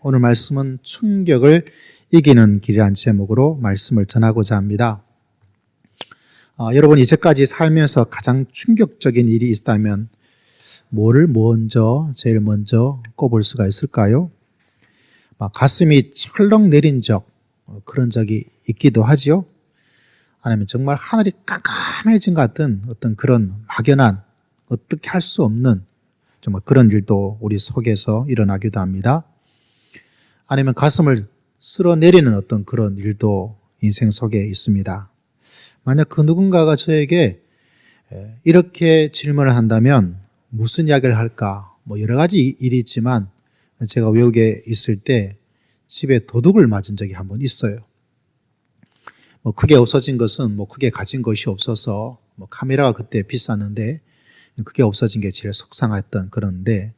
오늘 말씀은 충격을 이기는 길이라는 제목으로 말씀을 전하고자 합니다. 여러분 이제까지 살면서 가장 충격적인 일이 있다면 뭐를 제일 먼저 꼽을 수가 있을까요? 가슴이 철렁 내린 그런 적이 있기도 하지요. 아니면 정말 하늘이 깜깜해진 것 같은 어떤 그런 막연한 어떻게 할 수 없는 정말 그런 일도 우리 속에서 일어나기도 합니다. 아니면 가슴을 쓸어내리는 어떤 그런 일도 인생 속에 있습니다. 만약 그 누군가가 저에게 이렇게 질문을 한다면 무슨 이야기를 할까? 여러 가지 일이 있지만 제가 외국에 있을 때 집에 도둑을 맞은 적이 한 번 있어요. 크게 없어진 것은 크게 가진 것이 없어서 카메라가 그때 비쌌는데 그게 없어진 게 제일 속상했던 그런데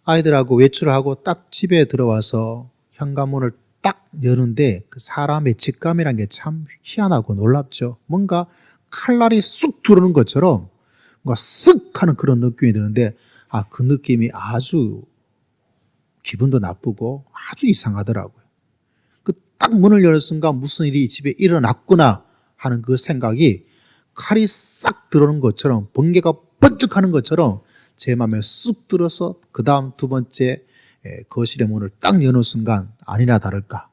아이들하고 외출을 하고 딱 집에 들어와서 현관문을 딱 여는데 그 사람의 직감이란 게 참 희한하고 놀랍죠. 뭔가 칼날이 쑥 들어오는 것처럼 뭔가 쓱 하는 그런 느낌이 드는데 그 느낌이 아주 기분도 나쁘고 아주 이상하더라고요. 그 딱 문을 여는 순간 무슨 일이 집에 일어났구나 하는 그 생각이 칼이 싹 들어오는 것처럼 번개가 번쩍하는 것처럼 제 마음에 쑥 들어서 그 다음 두 번째 거실의 문을 딱 여는 순간 아니나 다를까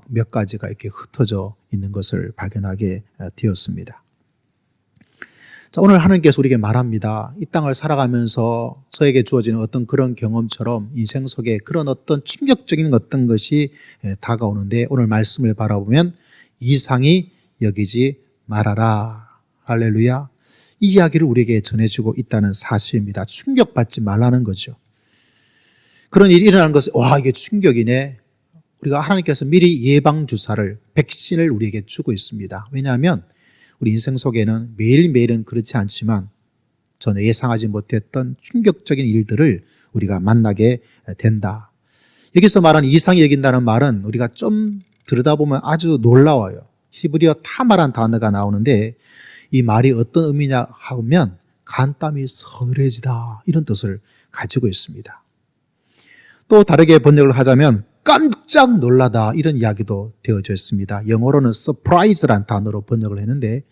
몇 가지가 이렇게 흩어져 있는 것을 발견하게 되었습니다. 자, 오늘 하나님께서 우리에게 말합니다. 이 땅을 살아가면서 저에게 주어지는 어떤 그런 경험처럼 인생 속에 그런 어떤 충격적인 어떤 것이 다가오는데 오늘 말씀을 바라보면 이상히 여기지 말아라. 할렐루야. 이 이야기를 우리에게 전해주고 있다는 사실입니다. 충격받지 말라는 거죠. 그런 일이 일어나는 것은 이게 충격이네. 우리가 하나님께서 미리 예방주사를 백신을 우리에게 주고 있습니다. 왜냐하면 우리 인생 속에는 매일매일은 그렇지 않지만 전혀 예상하지 못했던 충격적인 일들을 우리가 만나게 된다. 여기서 말하는 이상히 여긴다는 말은 우리가 좀 들여다보면 아주 놀라워요. 히브리어 타마란 단어가 나오는데 이 말이 어떤 의미냐 하면 간땀이 서늘해지다 이런 뜻을 가지고 있습니다. 또 다르게 번역을 하자면 깜짝 놀라다 이런 이야기도 되어져 있습니다. 영어로는 surprise란 단어로 번역을 했는데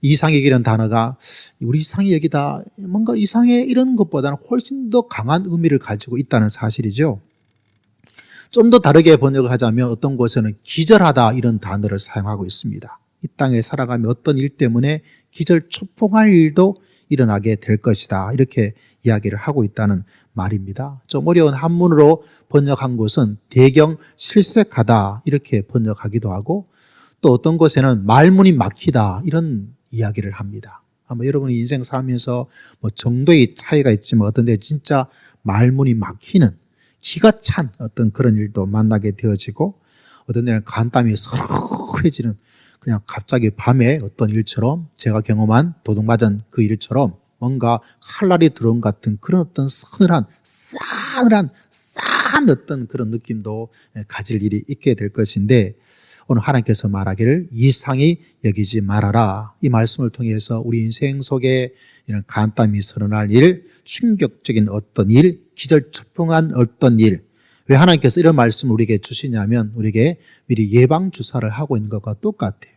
이상히 여기는 단어가 우리 이상히 여기다 뭔가 이상해 이런 것보다는 훨씬 더 강한 의미를 가지고 있다는 사실이죠. 좀 더 다르게 번역을 하자면 어떤 곳에는 기절하다 이런 단어를 사용하고 있습니다. 이 땅에 살아가며 어떤 일 때문에 기절초풍할 일도 일어나게 될 것이다 이렇게 이야기를 하고 있다는 말입니다. 좀 어려운 한문으로 번역한 곳은 대경 실색하다 이렇게 번역하기도 하고 또 어떤 곳에는 말문이 막히다 이런 이야기를 합니다. 아마 여러분이 인생 살면서 정도의 차이가 있지만 어떤 데 진짜 말문이 막히는 기가 찬 어떤 그런 일도 만나게 되어지고 어떤 데는 간땀이 서늘해지는 그냥 갑자기 밤에 어떤 일처럼 제가 경험한 도둑맞은 그 일처럼 뭔가 칼날이 들어온 같은 그런 어떤 서늘한 싸늘한 싸한 어떤 그런 느낌도 가질 일이 있게 될 것인데 오늘 하나님께서 말하기를 이상히 여기지 말아라. 이 말씀을 통해서 우리 인생 속에 이런 간땀이 서늘할 일, 충격적인 어떤 일, 기절초풍한 어떤 일 왜 하나님께서 이런 말씀을 우리에게 주시냐면 우리에게 미리 예방주사를 하고 있는 것과 똑같아요.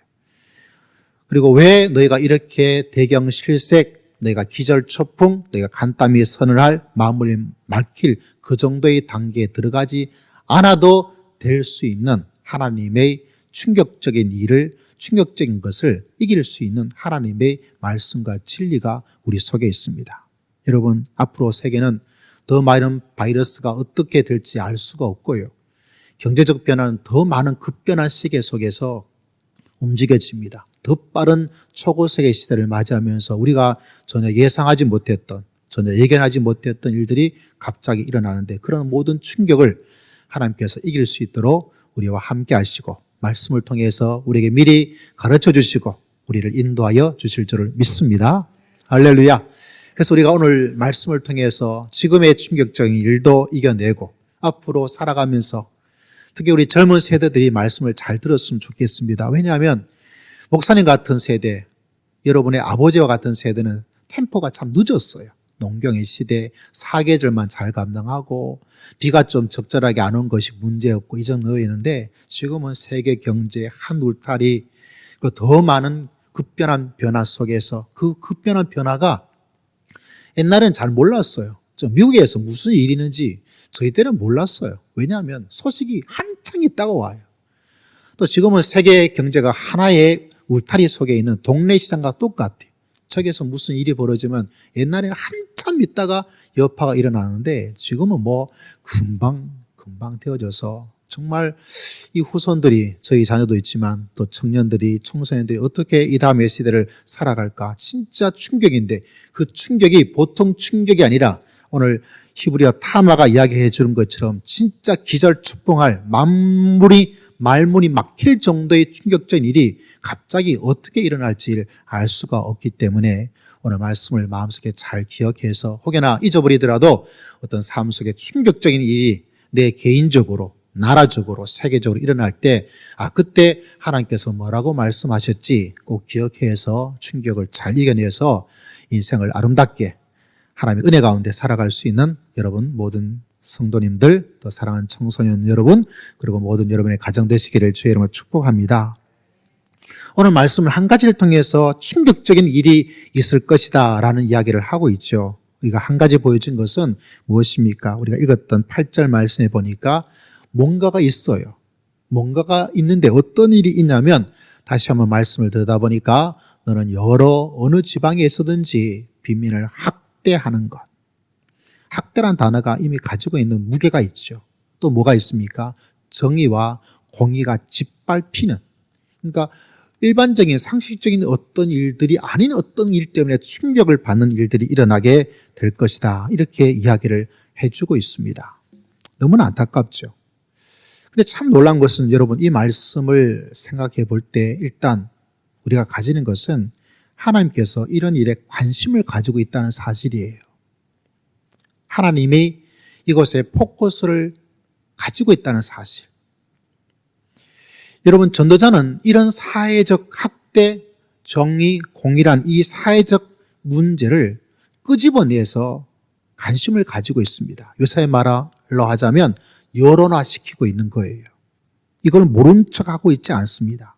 그리고 왜 너희가 이렇게 대경실색, 너희가 기절초풍, 너희가 간땀이 서늘할, 마음이 막힐 그 정도의 단계에 들어가지 않아도 될 수 있는 하나님의 충격적인 일을, 충격적인 것을 이길 수 있는 하나님의 말씀과 진리가 우리 속에 있습니다. 여러분, 앞으로 세계는 더 많은 바이러스가 어떻게 될지 알 수가 없고요. 경제적 변화는 더 많은 급변한 시계 속에서 움직여집니다. 더 빠른 초고세계 시대를 맞이하면서 우리가 전혀 예상하지 못했던, 전혀 예견하지 못했던 일들이 갑자기 일어나는데 그런 모든 충격을 하나님께서 이길 수 있도록 우리와 함께 하시고 말씀을 통해서 우리에게 미리 가르쳐 주시고 우리를 인도하여 주실 줄을 믿습니다. 할렐루야. 그래서 우리가 오늘 말씀을 통해서 지금의 충격적인 일도 이겨내고 앞으로 살아가면서 특히 우리 젊은 세대들이 말씀을 잘 들었으면 좋겠습니다. 왜냐하면 목사님 같은 세대, 여러분의 아버지와 같은 세대는 템포가 참 늦었어요. 농경의 시대, 사계절만 잘 감당하고 비가 좀 적절하게 안 온 것이 문제였고 이 정도였는데 지금은 세계 경제 한 울타리, 더 많은 급변한 변화 속에서 그 급변한 변화가 옛날엔 잘 몰랐어요. 미국에서 무슨 일이 있는지 저희 때는 몰랐어요. 왜냐하면 소식이 한창 있다가 와요. 또 지금은 세계 경제가 하나의 울타리 속에 있는 동네 시장과 똑같아요. 저기에서 무슨 일이 벌어지면 옛날에는 한참 있다가 여파가 일어나는데 지금은 뭐 금방 되어져서 정말 이 후손들이, 저희 자녀도 있지만 또 청년들이, 청소년들이 어떻게 이 다음의 시대를 살아갈까 진짜 충격인데, 그 충격이 보통 충격이 아니라 오늘 히브리어 타마가 이야기해 주는 것처럼 진짜 기절초풍할 말문이 막힐 정도의 충격적인 일이 갑자기 어떻게 일어날지 알 수가 없기 때문에 오늘 말씀을 마음속에 잘 기억해서 혹여나 잊어버리더라도 어떤 삶 속에 충격적인 일이 내 개인적으로, 나라적으로, 세계적으로 일어날 때 그때 하나님께서 뭐라고 말씀하셨지 꼭 기억해서 충격을 잘 이겨내서 인생을 아름답게 하나님의 은혜 가운데 살아갈 수 있는 여러분 모든 성도님들, 또 사랑하는 청소년 여러분, 그리고 모든 여러분의 가정 되시기를 주의 이름으로 축복합니다. 오늘 말씀을 한 가지를 통해서 충격적인 일이 있을 것이다 라는 이야기를 하고 있죠. 우리가 한 가지 보여준 것은 무엇입니까? 우리가 읽었던 8절 말씀에 보니까 뭔가가 있어요. 뭔가가 있는데 어떤 일이 있냐면, 다시 한번 말씀을 들여다보니까 너는 어느 지방에 있어든지 빈민을 학대하는 것. 학대란 단어가 이미 가지고 있는 무게가 있죠. 또 뭐가 있습니까? 정의와 공의가 짓밟히는, 그러니까 일반적인 상식적인 어떤 일들이 아닌 어떤 일 때문에 충격을 받는 일들이 일어나게 될 것이다, 이렇게 이야기를 해주고 있습니다. 너무나 안타깝죠. 근데 참 놀란 것은 여러분, 이 말씀을 생각해 볼 때 일단 우리가 가지는 것은 하나님께서 이런 일에 관심을 가지고 있다는 사실이에요. 하나님이 이곳에 포커스를 가지고 있다는 사실. 여러분, 전도자는 이런 사회적 학대, 정의, 공의란 이 사회적 문제를 끄집어내서 관심을 가지고 있습니다. 요새 말로 하자면 여론화시키고 있는 거예요. 이걸 모른 척하고 있지 않습니다.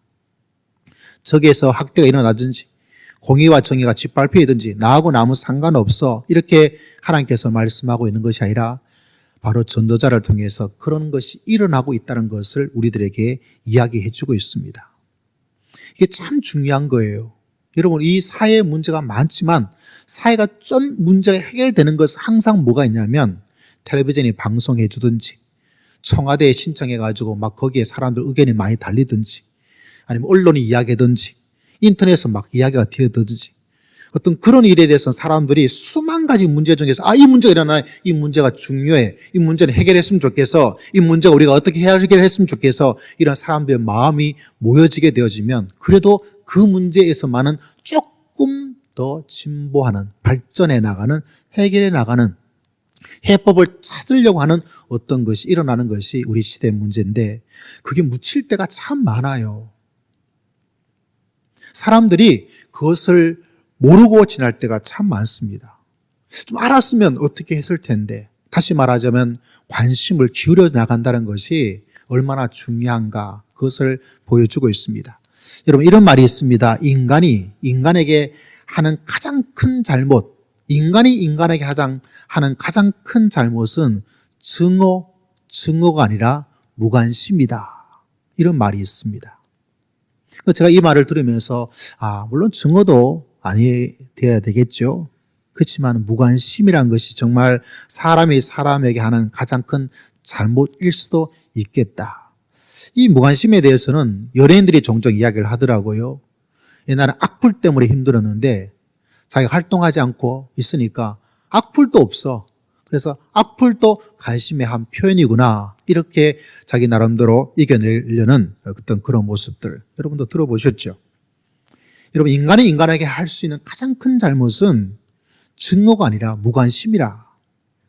저기에서 학대가 일어나든지 공의와 정의가 짓밟히든지 나하고 아무 상관없어, 이렇게 하나님께서 말씀하고 있는 것이 아니라 바로 전도자를 통해서 그런 것이 일어나고 있다는 것을 우리들에게 이야기해 주고 있습니다. 이게 참 중요한 거예요. 여러분, 이 사회 문제가 많지만 사회가 좀 문제가 해결되는 것은 항상 뭐가 있냐면, 텔레비전이 방송해 주든지 청와대에 신청해 가지고 막 거기에 사람들 의견이 많이 달리든지, 아니면 언론이 이야기하든지 인터넷에서 막 이야기가 되어든지, 어떤 그런 일에 대해서 사람들이 수만 가지 문제 중에서 이 문제가 일어나, 이 문제가 중요해, 이 문제는 해결했으면 좋겠어, 이 문제가 우리가 어떻게 해결했으면 좋겠어, 이런 사람들의 마음이 모여지게 되어지면 그래도 그 문제에서만은 조금 더 진보하는, 발전해 나가는, 해결해 나가는 해법을 찾으려고 하는 어떤 것이 일어나는 것이 우리 시대의 문제인데, 그게 묻힐 때가 참 많아요. 사람들이 그것을 모르고 지날 때가 참 많습니다. 좀 알았으면 어떻게 했을 텐데, 다시 말하자면 관심을 기울여 나간다는 것이 얼마나 중요한가, 그것을 보여주고 있습니다. 여러분, 이런 말이 있습니다. 인간이 인간에게 하는 가장 큰 잘못, 인간이 인간에게 하는 가장 큰 잘못은 증오가 아니라 무관심이다, 이런 말이 있습니다. 제가 이 말을 들으면서 물론 증오도 아니 되어야 되겠죠. 그렇지만 무관심이란 것이 정말 사람이 사람에게 하는 가장 큰 잘못일 수도 있겠다. 이 무관심에 대해서는 연예인들이 종종 이야기를 하더라고요. 옛날에 악플 때문에 힘들었는데 자기가 활동하지 않고 있으니까 악플도 없어. 그래서 악플도 관심의 한 표현이구나, 이렇게 자기 나름대로 이겨내려는 어떤 그런 모습들 여러분도 들어보셨죠? 여러분, 인간이 인간에게 할 수 있는 가장 큰 잘못은 증오가 아니라 무관심이라.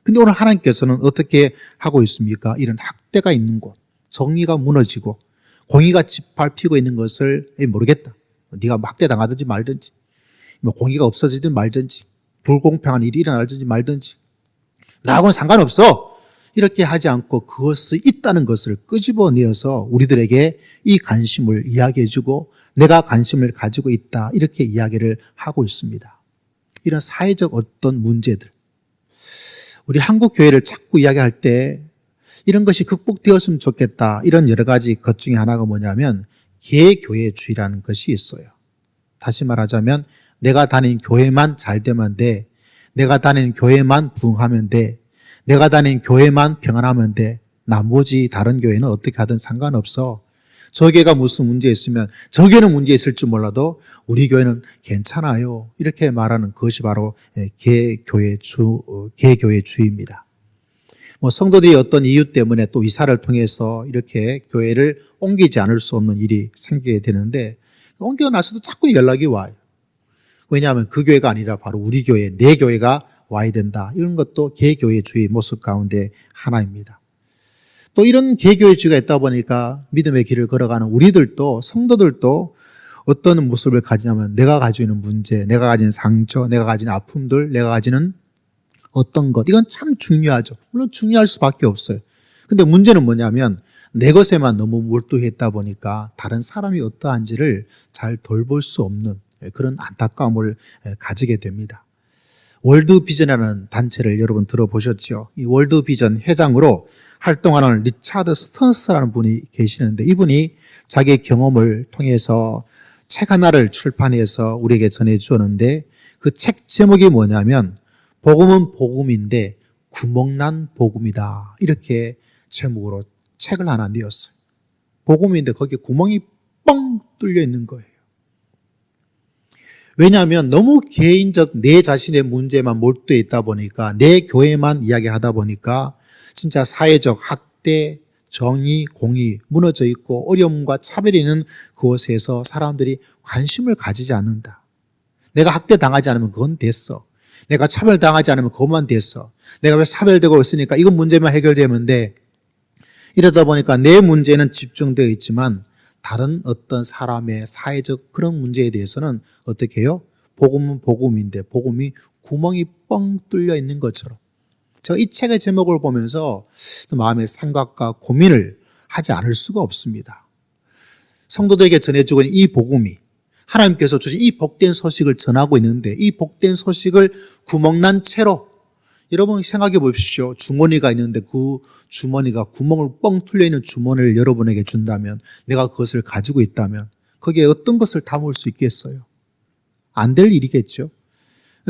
근데 오늘 하나님께서는 어떻게 하고 있습니까? 이런 학대가 있는 곳, 정의가 무너지고 공의가 짓밟히고 있는 것을 모르겠다, 네가 학대당하든지 말든지, 공의가 없어지든 말든지, 불공평한 일이 일어나든지 말든지 나하고는 상관없어. 이렇게 하지 않고 그것이 있다는 것을 끄집어내어서 우리들에게 이 관심을 이야기해주고 내가 관심을 가지고 있다. 이렇게 이야기를 하고 있습니다. 이런 사회적 어떤 문제들. 우리 한국 교회를 자꾸 이야기할 때 이런 것이 극복되었으면 좋겠다. 이런 여러 가지 것 중에 하나가 뭐냐면 개교회주의라는 것이 있어요. 다시 말하자면 내가 다닌 교회만 잘 되면 돼. 내가 다닌 교회만 부흥하면 돼. 내가 다닌 교회만 평안하면 돼. 나머지 다른 교회는 어떻게 하든 상관없어. 저 교회가 무슨 문제 있으면 저 교회는 문제 있을지 몰라도 우리 교회는 괜찮아요. 이렇게 말하는 것이 바로 개교회주의입니다. 성도들이 어떤 이유 때문에 또 이사를 통해서 이렇게 교회를 옮기지 않을 수 없는 일이 생기게 되는데 옮겨나서도 자꾸 연락이 와요. 왜냐하면 그 교회가 아니라 바로 우리 교회, 내 교회가 와야 된다. 이런 것도 개교회주의 모습 가운데 하나입니다. 또 이런 개교회주의가 있다 보니까 믿음의 길을 걸어가는 우리들도 성도들도 어떤 모습을 가지냐면 내가 가지고 있는 문제, 내가 가진 상처, 내가 가진 아픔들, 내가 가지는 어떤 것, 이건 참 중요하죠. 물론 중요할 수밖에 없어요. 근데 문제는 뭐냐면 내 것에만 너무 몰두했다 보니까 다른 사람이 어떠한지를 잘 돌볼 수 없는 그런 안타까움을 가지게 됩니다. 월드비전이라는 단체를 여러분 들어보셨죠? 이 월드비전 회장으로 활동하는 리차드 스턴스라는 분이 계시는데 이분이 자기의 경험을 통해서 책 하나를 출판해서 우리에게 전해주었는데 그 책 제목이 뭐냐면 복음은 복음인데 구멍난 복음이다. 이렇게 제목으로 책을 하나 내었어요. 복음인데 거기에 구멍이 뻥 뚫려 있는 거예요. 왜냐하면 너무 개인적 내 자신의 문제만 몰두해 있다 보니까 내 교회만 이야기하다 보니까 진짜 사회적 학대, 정의, 공의 무너져 있고 어려움과 차별이 있는 그곳에서 사람들이 관심을 가지지 않는다. 내가 학대당하지 않으면 그건 됐어. 내가 차별당하지 않으면 그것만 됐어. 내가 왜 차별되고 있으니까 이건 문제만 해결되면 돼. 이러다 보니까 내 문제는 집중되어 있지만 다른 어떤 사람의 사회적 그런 문제에 대해서는 어떻게 해요? 복음은 복음인데 복음이 구멍이 뻥 뚫려 있는 것처럼. 제가 이 책의 제목을 보면서 마음의 생각과 고민을 하지 않을 수가 없습니다. 성도들에게 전해주고 있는 이 복음이 하나님께서 주신 이 복된 소식을 전하고 있는데 이 복된 소식을 구멍난 채로 여러분 생각해 보십시오. 주머니가 있는데 그 주머니가 구멍을 뻥 뚫려 있는 주머니를 여러분에게 준다면 내가 그것을 가지고 있다면 거기에 어떤 것을 담을 수 있겠어요? 안 될 일이겠죠.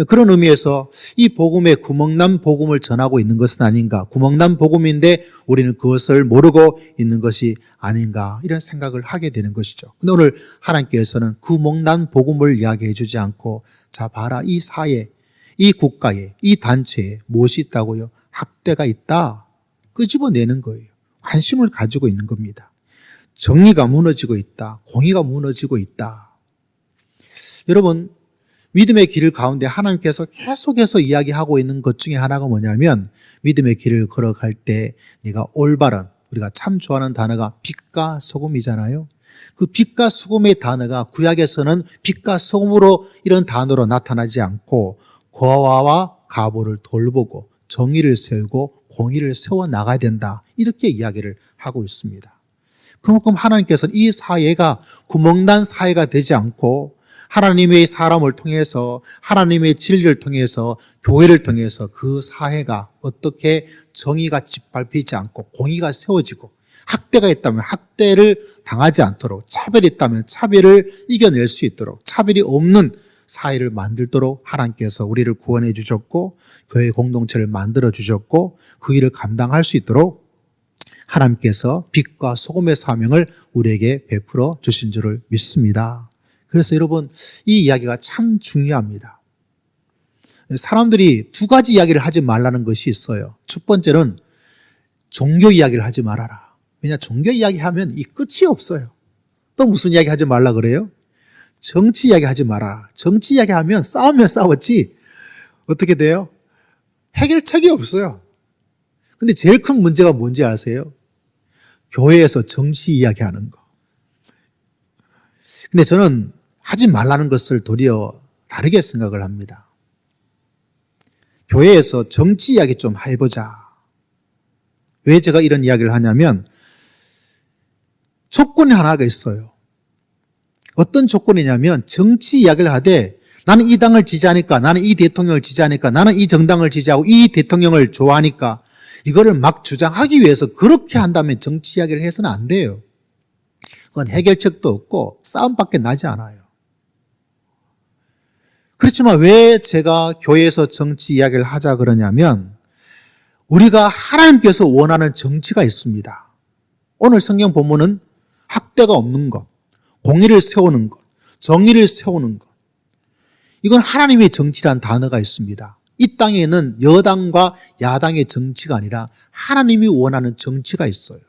그런 의미에서 이 복음의 구멍난 복음을 전하고 있는 것은 아닌가. 구멍난 복음인데 우리는 그것을 모르고 있는 것이 아닌가. 이런 생각을 하게 되는 것이죠. 근데 오늘 하나님께서는 구멍난 복음을 이야기해 주지 않고 자 봐라 이 사회, 이 국가에, 이 단체에 무엇이 있다고요? 학대가 있다. 끄집어내는 거예요. 관심을 가지고 있는 겁니다. 정의가 무너지고 있다. 공의가 무너지고 있다. 여러분 믿음의 길 가운데 하나님께서 계속해서 이야기하고 있는 것 중에 하나가 뭐냐면 믿음의 길을 걸어갈 때 네가 올바른 우리가 참 좋아하는 단어가 빛과 소금이잖아요. 그 빛과 소금의 단어가 구약에서는 빛과 소금으로 이런 단어로 나타나지 않고 고아와 가보를 돌보고 정의를 세우고 공의를 세워나가야 된다. 이렇게 이야기를 하고 있습니다. 그만큼 하나님께서는 이 사회가 구멍난 사회가 되지 않고 하나님의 사람을 통해서 하나님의 진리를 통해서 교회를 통해서 그 사회가 어떻게 정의가 짓밟히지 않고 공의가 세워지고 학대가 있다면 학대를 당하지 않도록 차별이 있다면 차별을 이겨낼 수 있도록 차별이 없는 사회를 만들도록 하나님께서 우리를 구원해 주셨고 교회 공동체를 만들어 주셨고 그 일을 감당할 수 있도록 하나님께서 빛과 소금의 사명을 우리에게 베풀어 주신 줄을 믿습니다. 그래서 여러분 이 이야기가 참 중요합니다. 사람들이 두 가지 이야기를 하지 말라는 것이 있어요. 첫 번째는 종교 이야기를 하지 말아라. 왜냐 종교 이야기하면 이 끝이 없어요. 또 무슨 이야기 하지 말라 그래요? 정치 이야기 하지 마라. 정치 이야기 하면 싸우면 싸웠지 어떻게 돼요? 해결책이 없어요. 근데 제일 큰 문제가 뭔지 아세요? 교회에서 정치 이야기 하는 거. 근데 저는 하지 말라는 것을 도리어 다르게 생각을 합니다. 교회에서 정치 이야기 좀 해보자. 왜 제가 이런 이야기를 하냐면 조건이 하나가 있어요. 어떤 조건이냐면 정치 이야기를 하되 나는 이 당을 지지하니까, 나는 이 대통령을 지지하니까, 나는 이 정당을 지지하고 이 대통령을 좋아하니까 이거를 막 주장하기 위해서 그렇게 한다면 정치 이야기를 해서는 안 돼요. 그건 해결책도 없고 싸움밖에 나지 않아요. 그렇지만 왜 제가 교회에서 정치 이야기를 하자 그러냐면 우리가 하나님께서 원하는 정치가 있습니다. 오늘 성경 본문은 학대가 없는 것, 공의를 세우는 것, 정의를 세우는 것. 이건 하나님의 정치란 단어가 있습니다. 이 땅에는 여당과 야당의 정치가 아니라 하나님이 원하는 정치가 있어요.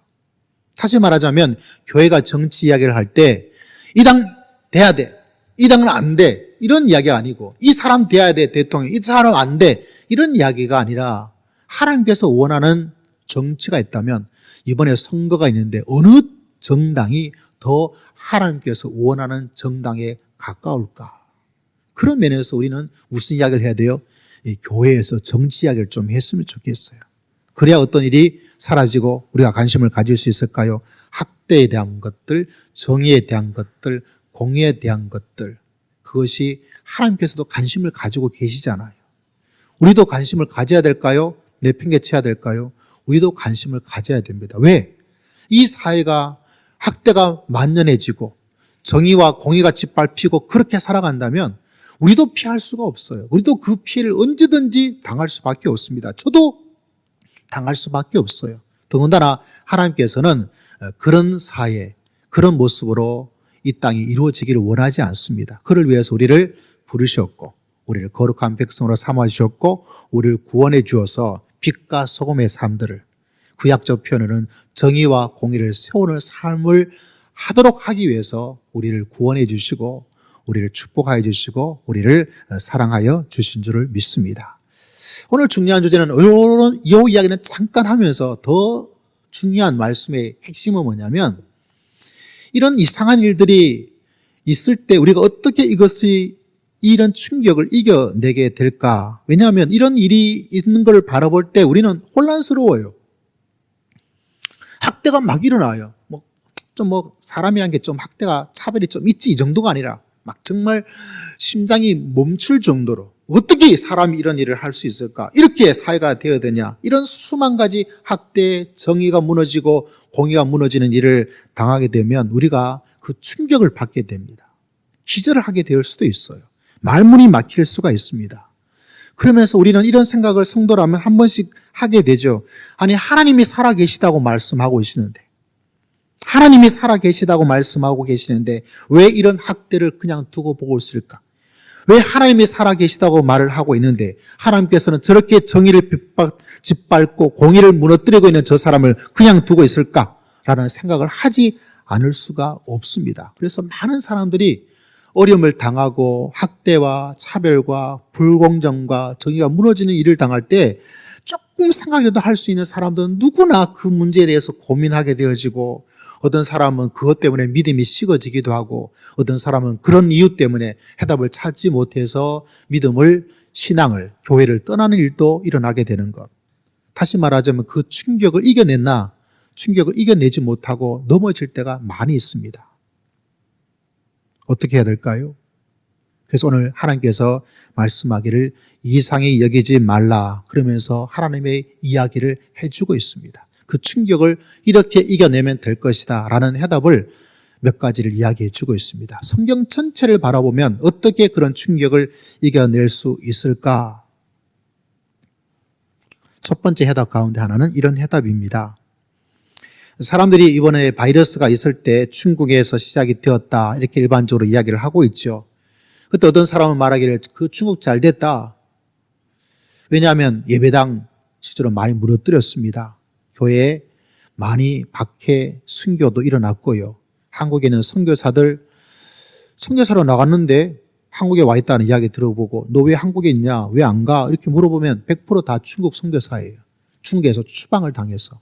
다시 말하자면 교회가 정치 이야기를 할 때 이 당 돼야 돼, 이 당은 안 돼, 이런 이야기가 아니고 이 사람 돼야 돼, 대통령, 이 사람 안 돼, 이런 이야기가 아니라 하나님께서 원하는 정치가 있다면 이번에 선거가 있는데 어느 정당이 더 하나님께서 원하는 정당에 가까울까? 그런 면에서 우리는 무슨 이야기를 해야 돼요? 이 교회에서 정치 이야기를 좀 했으면 좋겠어요. 그래야 어떤 일이 사라지고 우리가 관심을 가질 수 있을까요? 학대에 대한 것들, 정의에 대한 것들, 공의에 대한 것들, 그것이 하나님께서도 관심을 가지고 계시잖아요. 우리도 관심을 가져야 될까요? 내팽개쳐야 될까요? 우리도 관심을 가져야 됩니다. 왜? 이 사회가 학대가 만연해지고 정의와 공의가 짓밟히고 그렇게 살아간다면 우리도 피할 수가 없어요. 우리도 그 피해를 언제든지 당할 수밖에 없습니다. 저도 당할 수밖에 없어요. 더군다나 하나님께서는 그런 사회, 그런 모습으로 이 땅이 이루어지기를 원하지 않습니다. 그를 위해서 우리를 부르셨고 우리를 거룩한 백성으로 삼아주셨고 우리를 구원해 주어서 빛과 소금의 삶들을, 구약적 표현으로는 정의와 공의를 세우는 삶을 하도록 하기 위해서 우리를 구원해 주시고 우리를 축복하여 주시고 우리를 사랑하여 주신 줄을 믿습니다. 오늘 중요한 주제는 이 이야기는 잠깐 하면서 더 중요한 말씀의 핵심은 뭐냐면 이런 이상한 일들이 있을 때 우리가 어떻게 이런 충격을 이겨내게 될까? 왜냐하면 이런 일이 있는 걸 바라볼 때 우리는 혼란스러워요. 학대가 막 일어나요. 사람이란 게 좀 학대가 차별이 좀 있지 이 정도가 아니라 막 정말 심장이 멈출 정도로 어떻게 사람이 이런 일을 할 수 있을까? 이렇게 사회가 되어야 되냐? 이런 수만 가지 학대, 정의가 무너지고 공의가 무너지는 일을 당하게 되면 우리가 그 충격을 받게 됩니다. 기절을 하게 될 수도 있어요. 말문이 막힐 수가 있습니다. 그러면서 우리는 이런 생각을 성도라면 한 번씩 하게 되죠. 아니, 하나님이 살아계시다고 말씀하고 계시는데, 하나님이 살아계시다고 말씀하고 계시는데 왜 이런 학대를 그냥 두고 보고 있을까? 왜 하나님이 살아계시다고 말을 하고 있는데 하나님께서는 저렇게 정의를 짓밟고 공의를 무너뜨리고 있는 저 사람을 그냥 두고 있을까라는 생각을 하지 않을 수가 없습니다. 그래서 많은 사람들이 어려움을 당하고 학대와 차별과 불공정과 정의가 무너지는 일을 당할 때 조금 생각이라도 할 수 있는 사람들은 누구나 그 문제에 대해서 고민하게 되어지고 어떤 사람은 그것 때문에 믿음이 식어지기도 하고 어떤 사람은 그런 이유 때문에 해답을 찾지 못해서 믿음을, 신앙을, 교회를 떠나는 일도 일어나게 되는 것. 다시 말하자면 그 충격을 이겨냈나 충격을 이겨내지 못하고 넘어질 때가 많이 있습니다. 어떻게 해야 될까요? 그래서 오늘 하나님께서 말씀하기를 이상히 여기지 말라 그러면서 하나님의 이야기를 해주고 있습니다. 그 충격을 이렇게 이겨내면 될 것이다 라는 해답을 몇 가지를 이야기해 주고 있습니다. 성경 전체를 바라보면 어떻게 그런 충격을 이겨낼 수 있을까? 첫 번째 해답 가운데 하나는 이런 해답입니다. 사람들이 이번에 바이러스가 있을 때 중국에서 시작이 되었다 이렇게 일반적으로 이야기를 하고 있죠. 그때 어떤 사람은 말하기를 그 중국 잘 됐다. 왜냐하면 예배당 실제로 많이 무너뜨렸습니다. 교회에 많이 박해, 순교도 일어났고요. 한국에는 선교사로 나갔는데 한국에 와 있다는 이야기 들어보고 너 왜 한국에 있냐? 왜 안 가? 이렇게 물어보면 100% 다 중국 선교사예요. 중국에서 추방을 당해서.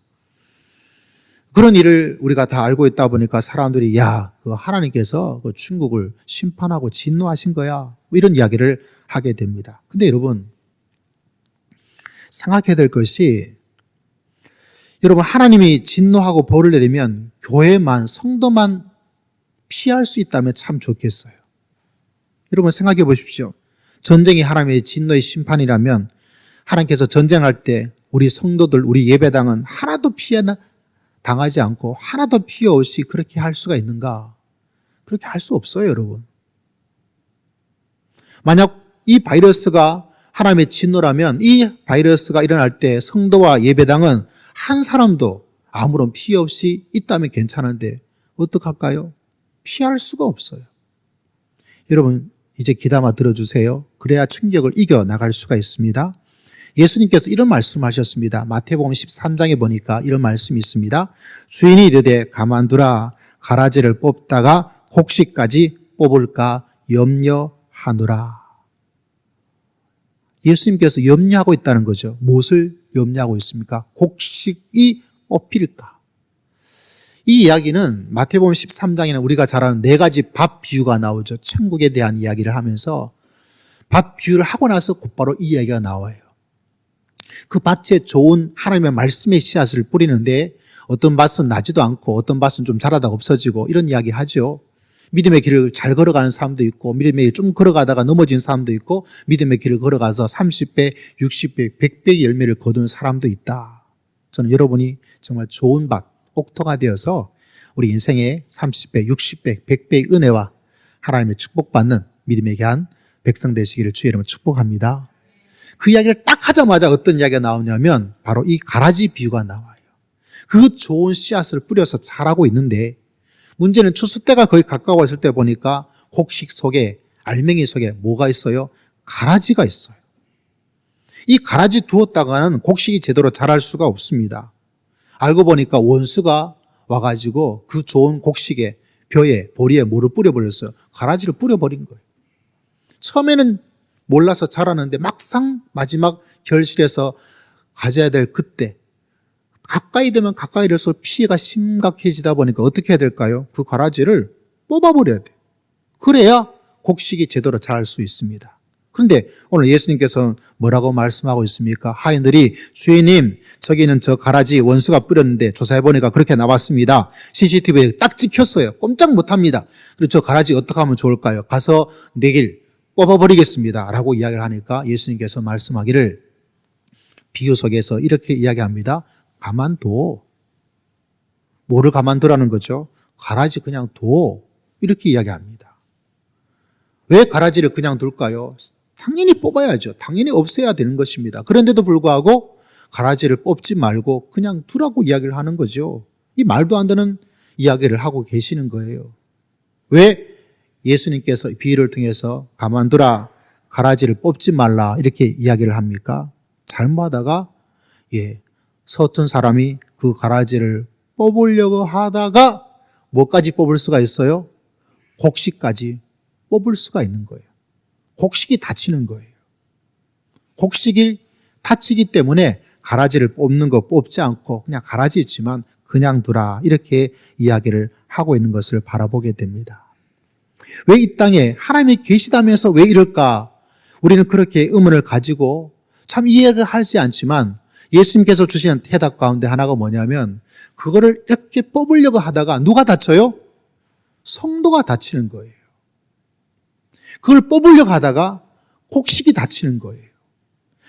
그런 일을 우리가 다 알고 있다 보니까 사람들이 그 하나님께서 그 중국을 심판하고 진노하신 거야. 이런 이야기를 하게 됩니다. 근데 여러분, 생각해야 될 것이 여러분 하나님이 진노하고 벌을 내리면 교회만 성도만 피할 수 있다면 참 좋겠어요. 여러분 생각해 보십시오. 전쟁이 하나님의 진노의 심판이라면 하나님께서 전쟁할 때 우리 성도들, 우리 예배당은 하나도 피해 당하지 않고 하나도 피해 없이 그렇게 할 수가 있는가? 그렇게 할 수 없어요, 여러분. 만약 이 바이러스가 하나님의 진노라면 이 바이러스가 일어날 때 성도와 예배당은 한 사람도 아무런 피해 없이 있다면 괜찮은데 어떡할까요? 피할 수가 없어요. 여러분 이제 귀담아 들어주세요. 그래야 충격을 이겨나갈 수가 있습니다. 예수님께서 이런 말씀하셨습니다. 마태복음 13장에 보니까 이런 말씀이 있습니다. 주인이 이르되 가만두라, 가라지를 뽑다가 곡식까지 뽑을까 염려하노라. 예수님께서 염려하고 있다는 거죠. 무엇을 염려하고 있습니까? 곡식이 뽑힐까? 이 이야기는 마태복음 13장에는 우리가 잘 아는 네 가지 밥 비유가 나오죠. 천국에 대한 이야기를 하면서 밥 비유를 하고 나서 곧바로 이 이야기가 나와요. 그 밭에 좋은 하나님의 말씀의 씨앗을 뿌리는데 어떤 밭은 나지도 않고 어떤 밭은 좀 자라다가 없어지고 이런 이야기 하죠. 믿음의 길을 잘 걸어가는 사람도 있고 믿음의 길 좀 걸어가다가 넘어진 사람도 있고 믿음의 길을 걸어가서 30배, 60배, 100배의 열매를 거둔 사람도 있다. 저는 여러분이 정말 좋은 밭, 옥토가 되어서 우리 인생의 30배, 60배, 100배의 은혜와 하나님의 축복받는 믿음의 귀한 백성 되시기를 주의 이름으로 축복합니다. 그 이야기를 딱 하자마자 어떤 이야기가 나오냐면 바로 이 가라지 비유가 나와요. 그 좋은 씨앗을 뿌려서 자라고 있는데 문제는 추수 때가 거의 가까워졌을 때 보니까 곡식 속에, 알맹이 속에 뭐가 있어요? 가라지가 있어요. 이 가라지 두었다가는 곡식이 제대로 자랄 수가 없습니다. 알고 보니까 원수가 와가지고 그 좋은 곡식에, 벼에, 보리에 뭐를 뿌려버렸어요? 가라지를 뿌려버린 거예요. 처음에는 몰라서 자랐는데 막상 마지막 결실에서 가져야 될 그때 가까이 되면 가까이 될수록 피해가 심각해지다 보니까 어떻게 해야 될까요? 그 가라지를 뽑아버려야 돼요. 그래야 곡식이 제대로 자랄 수 있습니다. 그런데 오늘 예수님께서 뭐라고 말씀하고 있습니까? 하인들이 주인님 저기는 저 가라지 원수가 뿌렸는데 조사해보니까 그렇게 나왔습니다. CCTV에 딱 찍혔어요. 꼼짝 못합니다. 그리고 저 가라지 어떻게 하면 좋을까요? 가서 내길 뽑아버리겠습니다 라고 이야기를 하니까 예수님께서 말씀하기를 비유 속에서 이렇게 이야기합니다. 가만둬. 뭐를 가만두라는 거죠? 가라지 그냥 둬. 이렇게 이야기합니다. 왜 가라지를 그냥 둘까요? 당연히 뽑아야죠. 당연히 없애야 되는 것입니다. 그런데도 불구하고 가라지를 뽑지 말고 그냥 두라고 이야기를 하는 거죠. 이 말도 안 되는 이야기를 하고 계시는 거예요. 왜 예수님께서 비유를 통해서 가만두라, 가라지를 뽑지 말라 이렇게 이야기를 합니까? 잘못하다가 서툰 사람이 그 가라지를 뽑으려고 하다가 뭐까지 뽑을 수가 있어요? 곡식까지 뽑을 수가 있는 거예요. 곡식이 다치는 거예요. 곡식이 다치기 때문에 가라지를 뽑는 거 뽑지 않고 그냥 가라지 있지만 그냥 두라 이렇게 이야기를 하고 있는 것을 바라보게 됩니다. 왜 이 땅에 하나님이 계시다면서 왜 이럴까? 우리는 그렇게 의문을 가지고 참 이해가 하지 않지만 예수님께서 주시는 대답 가운데 하나가 뭐냐면 그거를 이렇게 뽑으려고 하다가 누가 다쳐요? 성도가 다치는 거예요. 그걸 뽑으려고 하다가 곡식이 다치는 거예요.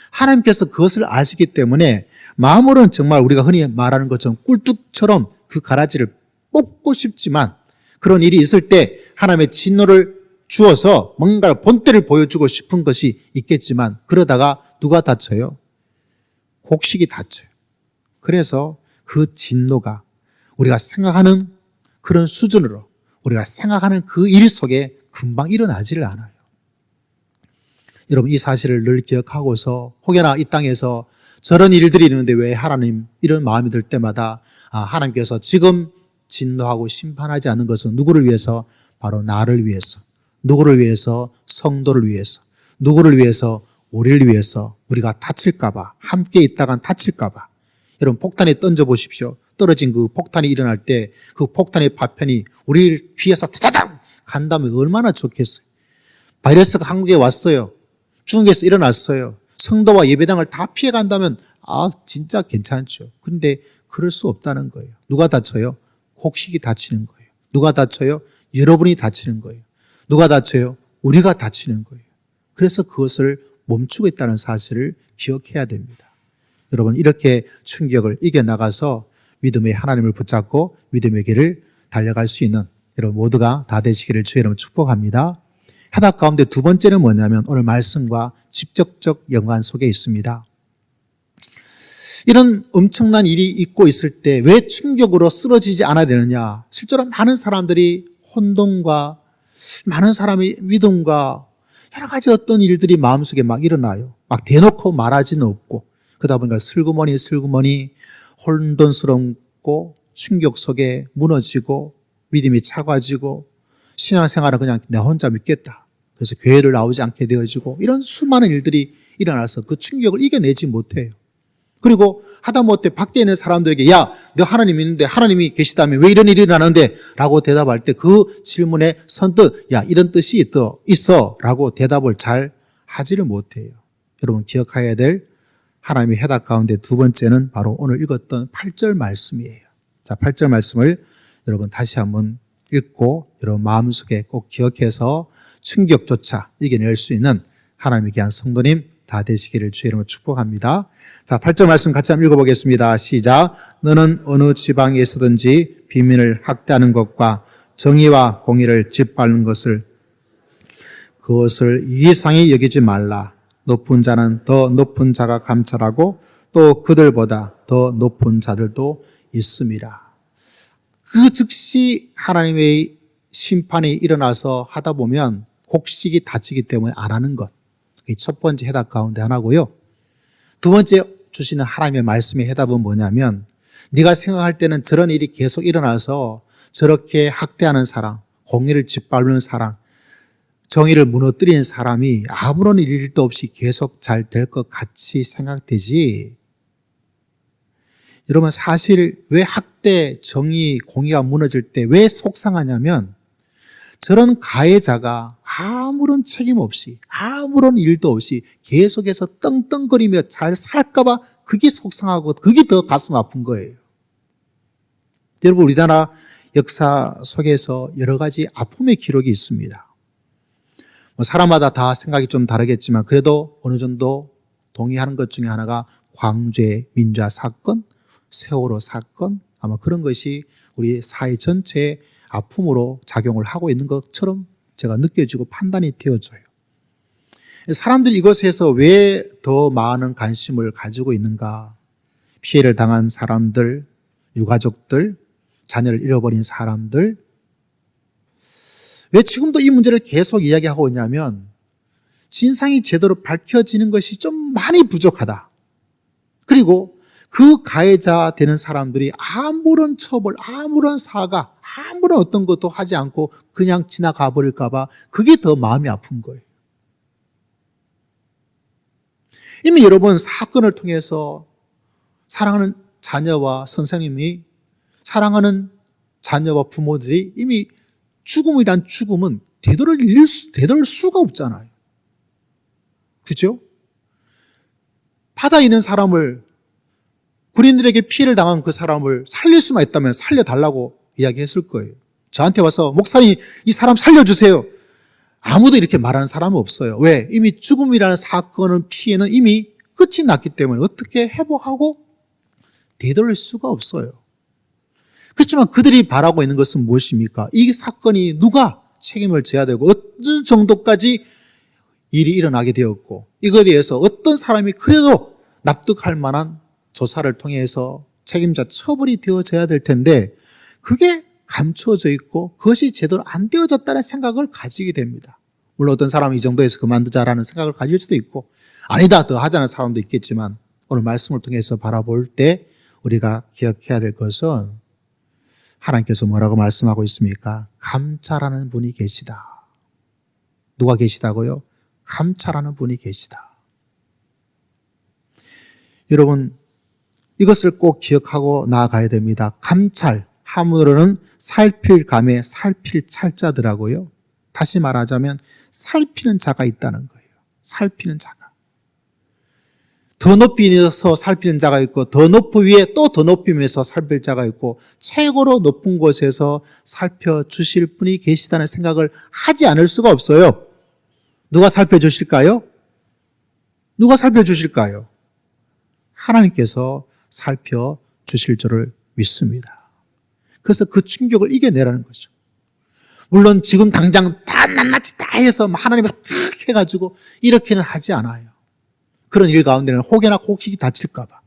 하나님께서 그것을 아시기 때문에 마음으로는 정말 우리가 흔히 말하는 것처럼 꿀뚝처럼 그 가라지를 뽑고 싶지만 그런 일이 있을 때 하나님의 진노를 주어서 뭔가 본때를 보여주고 싶은 것이 있겠지만 그러다가 누가 다쳐요? 곡식이 다쳐요. 그래서 그 진노가 우리가 생각하는 그런 수준으로 우리가 생각하는 그 일 속에 금방 일어나지를 않아요. 여러분 이 사실을 늘 기억하고서 혹여나 이 땅에서 저런 일들이 있는데 왜 하나님 이런 마음이 들 때마다 하나님께서 지금 진노하고 심판하지 않는 것은 누구를 위해서? 바로 나를 위해서, 누구를 위해서? 성도를 위해서, 누구를 위해서? 우리를 위해서 우리가 다칠까 봐, 함께 있다간 다칠까 봐. 여러분 폭탄에 던져보십시오. 떨어진 그 폭탄이 일어날 때 그 폭탄의 파편이 우리 귀에서 타다닥 간다면 얼마나 좋겠어요. 바이러스가 한국에 왔어요. 중국에서 일어났어요. 성도와 예배당을 다 피해간다면 진짜 괜찮죠. 그런데 그럴 수 없다는 거예요. 누가 다쳐요? 곡식이 다치는 거예요. 누가 다쳐요? 여러분이 다치는 거예요. 누가 다쳐요? 우리가 다치는 거예요. 그래서 그것을 멈추고 있다는 사실을 기억해야 됩니다. 여러분, 이렇게 충격을 이겨나가서 믿음의 하나님을 붙잡고 믿음의 길을 달려갈 수 있는 여러분 모두가 다 되시기를 주의 이름으로 축복합니다. 해답 가운데 두 번째는 뭐냐면 오늘 말씀과 직접적 연관 속에 있습니다. 이런 엄청난 일이 있고 있을 때 왜 충격으로 쓰러지지 않아야 되느냐? 실제로 많은 사람들이 혼돈과 많은 사람의 믿음과 여러 가지 어떤 일들이 마음속에 막 일어나요. 막 대놓고 말하지는 없고 그러다 보니까 슬그머니 혼돈스럽고 충격 속에 무너지고 믿음이 차가지고 신앙생활은 그냥 내 혼자 믿겠다. 그래서 교회를 나오지 않게 되어지고 이런 수많은 일들이 일어나서 그 충격을 이겨내지 못해요. 그리고 하다못해 밖에 있는 사람들에게 야, 너 하나님 있는데 하나님이 계시다면 왜 이런 일이 일어나는데? 라고 대답할 때 그 질문에 선뜻 야, 이런 뜻이 있어 라고 대답을 잘 하지를 못해요. 여러분 기억해야 될 하나님의 해답 가운데 두 번째는 바로 오늘 읽었던 8절 말씀이에요. 자, 8절 말씀을 여러분 다시 한번 읽고 여러분 마음속에 꼭 기억해서 충격조차 이겨낼 수 있는 하나님의 귀한 성도님 다 되시기를 주의 이름으로 축복합니다. 자, 8절 말씀 같이 한번 읽어보겠습니다. 시작. 너는 어느 지방에 있어든지 비민을 학대하는 것과 정의와 공의를 짓밟는 그것을 이상히 여기지 말라. 높은 자는 더 높은 자가 감찰하고 또 그들보다 더 높은 자들도 있습니다. 그 즉시 하나님의 심판이 일어나서 하다 보면 곡식이 다치기 때문에 안 하는 것. 이 첫 번째 해답 가운데 하나고요. 두 번째 주시는 하나님의 말씀의 해답은 뭐냐면 네가 생각할 때는 저런 일이 계속 일어나서 저렇게 학대하는 사람, 공의를 짓밟는 사람, 정의를 무너뜨리는 사람이 아무런 일도 없이 계속 잘 될 것 같이 생각되지. 여러분 사실 왜 학대, 정의, 공의가 무너질 때 왜 속상하냐면 저런 가해자가 아무런 책임 없이 아무런 일도 없이 계속해서 떵떵거리며 잘 살까봐 그게 속상하고 그게 더 가슴 아픈 거예요. 여러분 우리나라 역사 속에서 여러 가지 아픔의 기록이 있습니다. 사람마다 다 생각이 좀 다르겠지만 그래도 어느 정도 동의하는 것 중에 하나가 광주의 민주화 사건, 세월호 사건, 아마 그런 것이 우리 사회 전체에 아픔으로 작용을 하고 있는 것처럼 제가 느껴지고 판단이 되어져요. 사람들이 이것에서 왜 더 많은 관심을 가지고 있는가? 피해를 당한 사람들, 유가족들, 자녀를 잃어버린 사람들, 왜 지금도 이 문제를 계속 이야기하고 있냐면 진상이 제대로 밝혀지는 것이 좀 많이 부족하다. 그리고 그 가해자 되는 사람들이 아무런 처벌, 아무런 사과, 아무런 어떤 것도 하지 않고 그냥 지나가 버릴까 봐 그게 더 마음이 아픈 거예요. 이미 여러분 사건을 통해서 사랑하는 자녀와 선생님이 사랑하는 자녀와 부모들이 이미 죽음이란 죽음은 되돌릴 수가 없잖아요. 그죠? 바다에 있는 사람을 군인들에게 피해를 당한 그 사람을 살릴 수만 있다면 살려달라고 이야기했을 거예요. 저한테 와서 목사님 이 사람 살려주세요. 아무도 이렇게 말하는 사람은 없어요. 왜? 이미 죽음이라는 사건은 피해는 이미 끝이 났기 때문에 어떻게 회복하고 되돌릴 수가 없어요. 그렇지만 그들이 바라고 있는 것은 무엇입니까? 이 사건이 누가 책임을 져야 되고 어떤 정도까지 일이 일어나게 되었고 이거에 대해서 어떤 사람이 그래도 납득할 만한 조사를 통해서 책임자 처벌이 되어져야 될 텐데 그게 감춰져 있고 그것이 제대로 안 되어졌다는 생각을 가지게 됩니다. 물론 어떤 사람은 이 정도에서 그만두자라는 생각을 가질 수도 있고 아니다 더 하자는 사람도 있겠지만 오늘 말씀을 통해서 바라볼 때 우리가 기억해야 될 것은 하나님께서 뭐라고 말씀하고 있습니까? 감찰하는 분이 계시다. 누가 계시다고요? 감찰하는 분이 계시다. 여러분 이것을 꼭 기억하고 나아가야 됩니다. 감찰, 한문으로는 살필 감에 살필 찰자더라고요. 다시 말하자면 살피는 자가 있다는 거예요. 살피는 자가. 더 높이서 살피는 자가 있고 더 높이 위에 또 더 높이면서 살필 자가 있고 최고로 높은 곳에서 살펴주실 분이 계시다는 생각을 하지 않을 수가 없어요. 누가 살펴주실까요? 누가 살펴주실까요? 하나님께서 살펴주실 줄을 믿습니다. 그래서 그 충격을 이겨내라는 거죠. 물론 지금 당장 다 낱낱이 다 해서 하나님을 탁 해가지고 이렇게는 하지 않아요. 그런 일 가운데는 혹여나 혹시 다칠까 봐.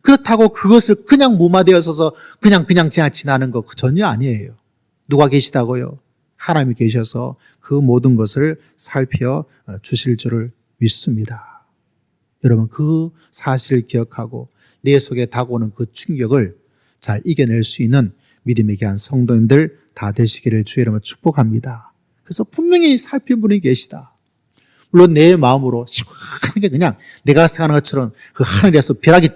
그렇다고 그것을 그냥 무마되어 서서 그냥 지나치는 거 전혀 아니에요. 누가 계시다고요? 하나님이 계셔서 그 모든 것을 살펴주실 줄을 믿습니다. 여러분 그 사실을 기억하고 내 속에 다가오는 그 충격을 잘 이겨낼 수 있는 믿음의 귀한 성도님들 다 되시기를 주의 이름으로 축복합니다. 그래서 분명히 살필 분이 계시다. 물론 내 마음으로 시원하게 그냥 내가 생각하는 것처럼 그 하늘에서 벼락이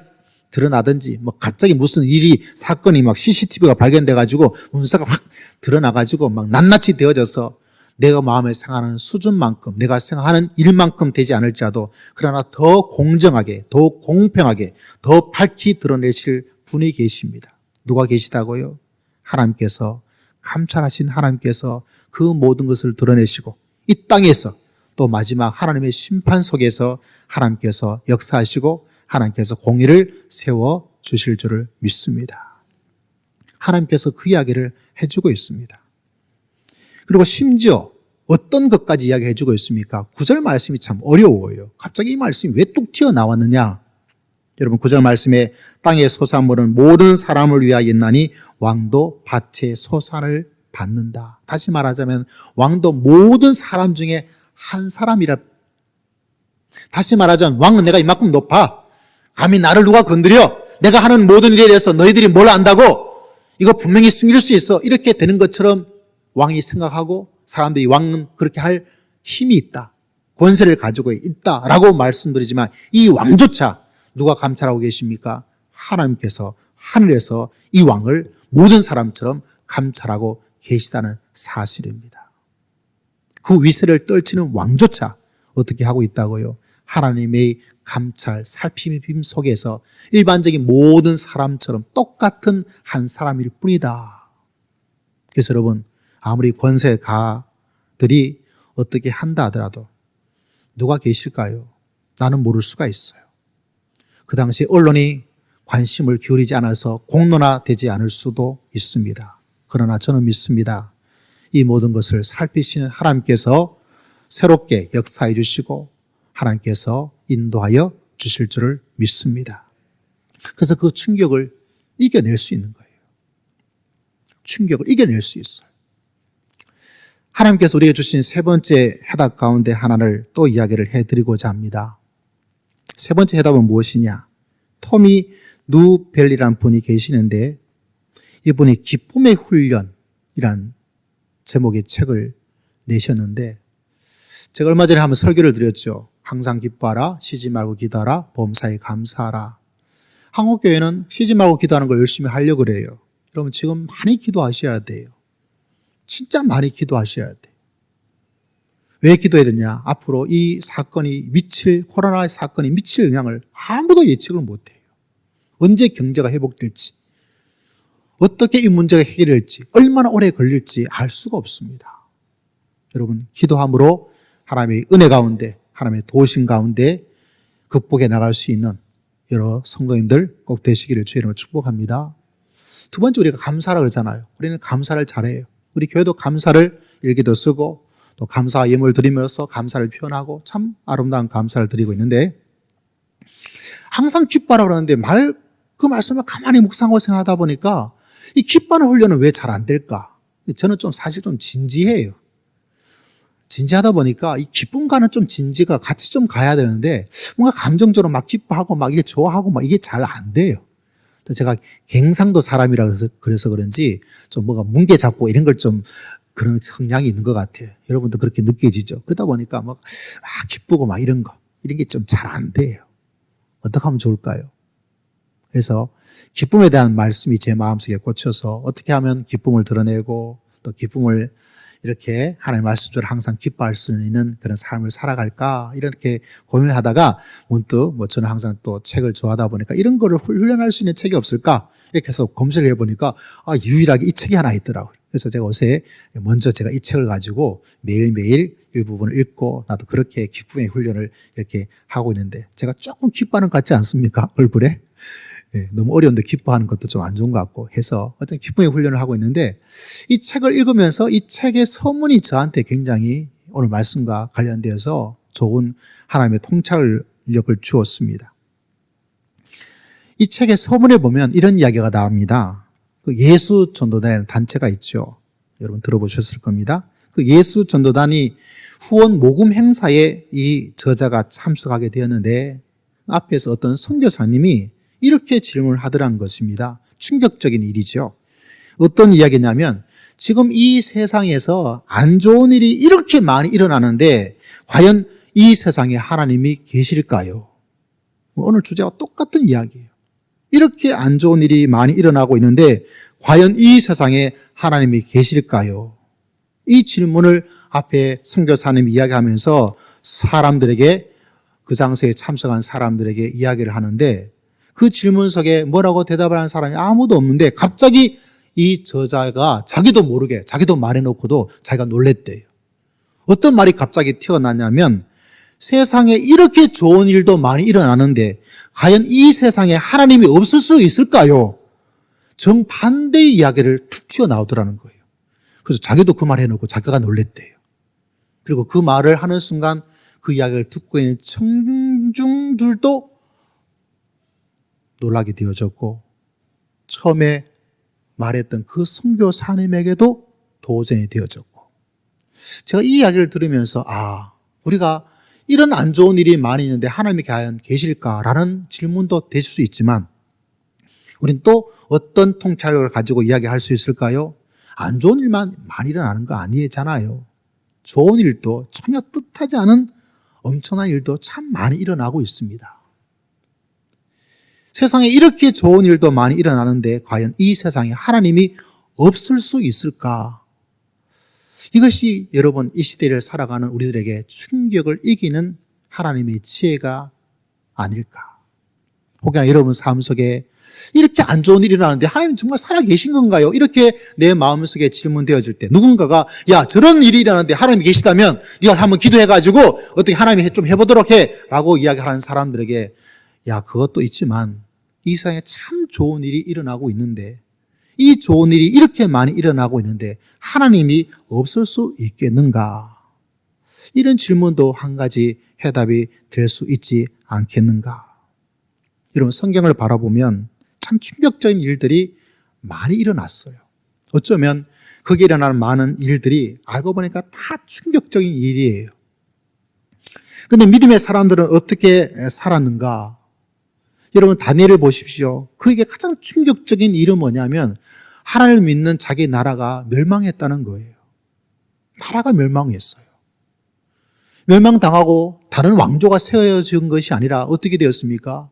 드러나든지 뭐 갑자기 무슨 일이 사건이 막 CCTV가 발견돼가지고 문서가 확 드러나가지고 막 낱낱이 되어져서 내가 마음에 생각하는 수준만큼 내가 생각하는 일만큼 되지 않을지라도 그러나 더 공정하게 더 공평하게 더 밝히 드러내실 분이 계십니다. 누가 계시다고요? 하나님께서 감찰하신 하나님께서 그 모든 것을 드러내시고 이 땅에서 또 마지막 하나님의 심판 속에서 하나님께서 역사하시고 하나님께서 공의를 세워주실 줄을 믿습니다. 하나님께서 그 이야기를 해주고 있습니다. 그리고 심지어 어떤 것까지 이야기해주고 있습니까? 9절 말씀이 참 어려워요. 갑자기 이 말씀이 왜 뚝 튀어나왔느냐? 여러분 9절 말씀에 땅의 소산물은 모든 사람을 위하여 있나니 왕도 밭의 소산을 받는다. 다시 말하자면 왕도 모든 사람 중에 한 사람이라. 다시 말하자면 왕은 내가 이만큼 높아. 감히 나를 누가 건드려? 내가 하는 모든 일에 대해서 너희들이 뭘 안다고? 이거 분명히 숨길 수 있어. 이렇게 되는 것처럼 왕이 생각하고 사람들이 왕은 그렇게 할 힘이 있다. 권세를 가지고 있다라고 말씀드리지만 이 왕조차 누가 감찰하고 계십니까? 하나님께서 하늘에서 이 왕을 모든 사람처럼 감찰하고 계시다는 사실입니다. 그 위세를 떨치는 왕조차 어떻게 하고 있다고요? 하나님의 감찰, 살핌 속에서 일반적인 모든 사람처럼 똑같은 한 사람일 뿐이다. 그래서 여러분 아무리 권세가들이 어떻게 한다 하더라도 누가 계실까요? 나는 모를 수가 있어요. 그 당시 언론이 관심을 기울이지 않아서 공론화되지 않을 수도 있습니다. 그러나 저는 믿습니다. 이 모든 것을 살피시는 하나님께서 새롭게 역사해 주시고 하나님께서 인도하여 주실 줄을 믿습니다. 그래서 그 충격을 이겨낼 수 있는 거예요. 충격을 이겨낼 수 있어요. 하나님께서 우리에게 주신 세 번째 해답 가운데 하나를 또 이야기를 해드리고자 합니다. 세 번째 해답은 무엇이냐? 토미 누벨리라는 분이 계시는데 이분이 기쁨의 훈련이란 제목의 책을 내셨는데 제가 얼마 전에 한번 설교를 드렸죠. 항상 기뻐하라, 쉬지 말고 기도하라, 범사에 감사하라. 한국교회는 쉬지 말고 기도하는 걸 열심히 하려고 그래요. 여러분 지금 많이 기도하셔야 돼요. 진짜 많이 기도하셔야 돼요. 왜 기도해야 되냐? 앞으로 이 사건이 코로나 사건이 미칠 영향을 아무도 예측을 못해요. 언제 경제가 회복될지, 어떻게 이 문제가 해결될지, 얼마나 오래 걸릴지 알 수가 없습니다. 여러분 기도함으로 하나님의 은혜 가운데, 하나님의 도우심 가운데 극복해 나갈 수 있는 여러 성도님들 꼭 되시기를 주의 이름으로 축복합니다. 두 번째 우리가 감사라 그러잖아요. 우리는 감사를 잘해요. 우리 교회도 감사를 일기도 쓰고 또 감사 예물 드리면서 감사를 표현하고 참 아름다운 감사를 드리고 있는데 항상 기뻐하라 그러는데 그 말씀을 가만히 묵상하고 생각하다 보니까 이 기뻐하는 훈련은 왜 잘 안 될까? 저는 사실 좀 진지해요. 진지하다 보니까 이 기쁨과는 좀 진지가 같이 좀 가야 되는데 뭔가 감정적으로 막 기뻐하고 막 이게 좋아하고 막 이게 잘 안 돼요. 제가 갱상도 사람이라 그래서 그런지 좀 뭐가 뭉개 잡고 이런 걸 좀 그런 성향이 있는 것 같아요. 여러분도 그렇게 느껴지죠? 그러다 보니까 막 기쁘고 막 이런 게 좀 잘 안 돼요. 어떻게 하면 좋을까요? 그래서 기쁨에 대한 말씀이 제 마음속에 꽂혀서 어떻게 하면 기쁨을 드러내고 또 기쁨을 이렇게 하나님의 말씀대로 항상 기뻐할 수 있는 그런 삶을 살아갈까 이렇게 고민을 하다가 문득 저는 항상 또 책을 좋아하다 보니까 이런 거를 훈련할 수 있는 책이 없을까 이렇게 해서 검색을 해보니까 유일하게 이 책이 하나 있더라고요. 그래서 제가 어제 먼저 제가 이 책을 가지고 매일매일 일부분을 읽고 나도 그렇게 기쁨의 훈련을 이렇게 하고 있는데 제가 조금 기뻐하는 것 같지 않습니까? 얼굴에? 네, 너무 어려운데 기뻐하는 것도 좀 안 좋은 것 같고 해서 어떤 기쁨의 훈련을 하고 있는데 이 책을 읽으면서 이 책의 서문이 저한테 굉장히 오늘 말씀과 관련되어서 좋은 하나님의 통찰력을 주었습니다. 이 책의 서문에 보면 이런 이야기가 나옵니다. 그 예수 전도단이라는 단체가 있죠. 여러분 들어보셨을 겁니다. 그 예수 전도단이 후원 모금 행사에 이 저자가 참석하게 되었는데 앞에서 어떤 선교사님이 이렇게 질문을 하더란 것입니다. 충격적인 일이죠. 어떤 이야기냐면 지금 이 세상에서 안 좋은 일이 이렇게 많이 일어나는데 과연 이 세상에 하나님이 계실까요? 오늘 주제와 똑같은 이야기예요. 이렇게 안 좋은 일이 많이 일어나고 있는데 과연 이 세상에 하나님이 계실까요? 이 질문을 앞에 선교사님이 이야기하면서 사람들에게 그 장소에 참석한 사람들에게 이야기를 하는데 그 질문 속에 뭐라고 대답을 하는 사람이 아무도 없는데 갑자기 이 저자가 자기도 모르게 자기도 말해놓고도 자기가 놀랬대요. 어떤 말이 갑자기 튀어나왔냐면 세상에 이렇게 좋은 일도 많이 일어나는데 과연 이 세상에 하나님이 없을 수 있을까요? 정반대의 이야기를 툭 튀어나오더라는 거예요. 그래서 자기도 그 말 해놓고 자기가 놀랬대요. 그리고 그 말을 하는 순간 그 이야기를 듣고 있는 청중들도 놀라게 되어졌고 처음에 말했던 그 선교사님에게도 도전이 되어졌고 제가 이 이야기를 들으면서 우리가 이런 안 좋은 일이 많이 있는데 하나님이 과연 계실까라는 질문도 되실 수 있지만 우린 또 어떤 통찰력을 가지고 이야기할 수 있을까요? 안 좋은 일만 많이 일어나는 거 아니잖아요. 좋은 일도 전혀 뜻하지 않은 엄청난 일도 참 많이 일어나고 있습니다. 세상에 이렇게 좋은 일도 많이 일어나는데 과연 이 세상에 하나님이 없을 수 있을까? 이것이 여러분 이 시대를 살아가는 우리들에게 충격을 이기는 하나님의 지혜가 아닐까? 혹여나 여러분 삶 속에 이렇게 안 좋은 일이 일어나는데 하나님 정말 살아계신 건가요? 이렇게 내 마음속에 질문되어질 때 누군가가 저런 일이 일어나는데 하나님이 계시다면 네가 한번 기도해가지고 어떻게 하나님이 좀 해보도록 해 라고 이야기하는 사람들에게 그것도 있지만 이 세상에 참 좋은 일이 일어나고 있는데 이 좋은 일이 이렇게 많이 일어나고 있는데 하나님이 없을 수 있겠는가? 이런 질문도 한 가지 해답이 될 수 있지 않겠는가? 여러분 성경을 바라보면 참 충격적인 일들이 많이 일어났어요. 어쩌면 거기에 일어나는 많은 일들이 알고 보니까 다 충격적인 일이에요. 그런데 믿음의 사람들은 어떻게 살았는가? 여러분 다니엘을 보십시오. 그에게 가장 충격적인 일은 뭐냐면 하나님을 믿는 자기 나라가 멸망했다는 거예요. 나라가 멸망했어요. 멸망당하고 다른 왕조가 세워진 것이 아니라 어떻게 되었습니까?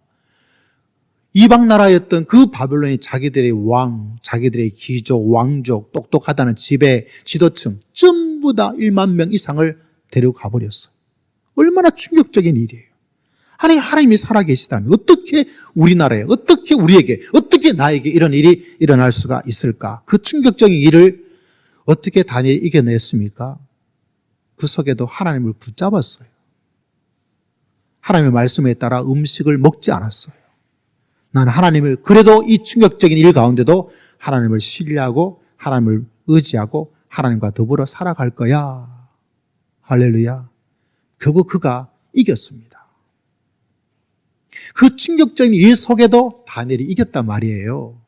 이방 나라였던 그 바벨론이 자기들의 왕, 자기들의 귀족, 왕족, 똑똑하다는 지배, 지도층 전부 다 1만 명 이상을 데려가 버렸어요. 얼마나 충격적인 일이에요. 하나님이 살아계시다면 어떻게 우리나라에, 어떻게 우리에게, 어떻게 나에게 이런 일이 일어날 수가 있을까? 그 충격적인 일을 어떻게 다니엘이 이겨냈습니까? 그 속에도 하나님을 붙잡았어요. 하나님의 말씀에 따라 음식을 먹지 않았어요. 나는 하나님을 그래도 이 충격적인 일 가운데도 하나님을 신뢰하고 하나님을 의지하고 하나님과 더불어 살아갈 거야. 할렐루야. 결국 그가 이겼습니다. 그 충격적인 일 속에도 다니엘이 이겼단 말이에요.